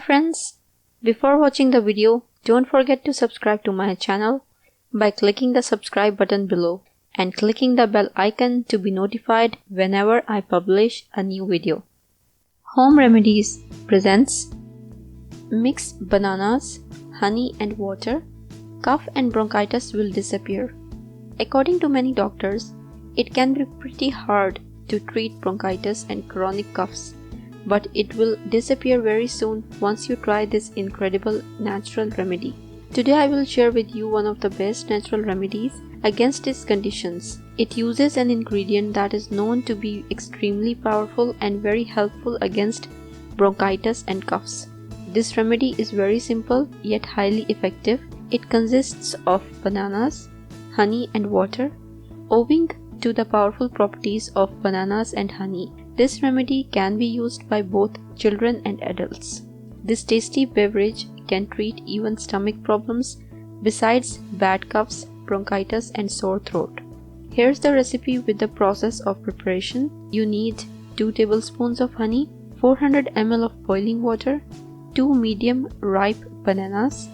friends, before watching the video, don't forget to subscribe to my channel by clicking the subscribe button below and clicking the bell icon to be notified whenever I publish a new video. Home Remedies presents mix bananas, honey and water. Cough and bronchitis will disappear. According to many doctors, it can be pretty hard to treat bronchitis and chronic coughs, but it will disappear very soon once you try this incredible natural remedy. Today I will share with you one of the best natural remedies against these conditions. It uses an ingredient that is known to be extremely powerful and very helpful against bronchitis and coughs. This remedy is very simple yet highly effective. It consists of bananas, honey and water. Owing to the powerful properties of bananas and honey, this remedy can be used by both children and adults. This tasty beverage can treat even stomach problems besides bad coughs, bronchitis and sore throat. Here's the recipe with the process of preparation. You need 2 tablespoons of honey, 400 ml of boiling water, 2 medium ripe bananas,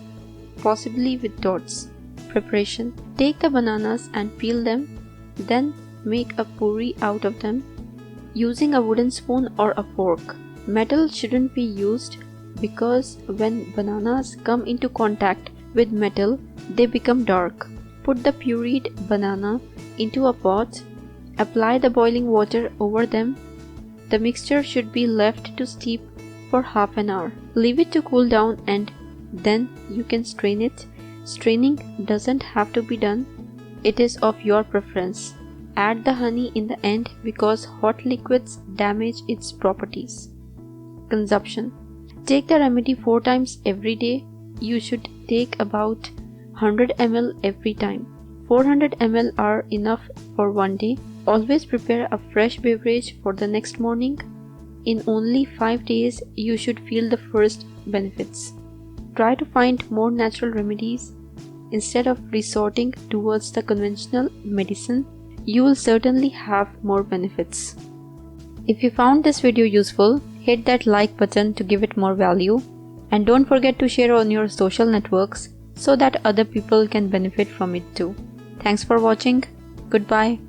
possibly with dots. Preparation: take the bananas and peel them, then make a puree out of them using a wooden spoon or a fork. Metal shouldn't be used because when bananas come into contact with metal, they become dark. Put the pureed banana into a pot, apply the boiling water over them. The mixture should be left to steep for half an hour. Leave it to cool down and then you can strain it. Straining doesn't have to be done. It is of your preference. Add the honey in the end because hot liquids damage its properties. Consumption: take the remedy 4 times every day. You should take about 100 ml every time. 400 ml are enough for one day. Always prepare a fresh beverage for the next morning. In only 5 days, you should feel the first benefits. Try to find more natural remedies instead of resorting towards the conventional medicine. You will certainly have more benefits. If you found this video useful, hit that like button to give it more value, and don't forget to share on your social networks so that other people can benefit from it too. Thanks for watching. Goodbye.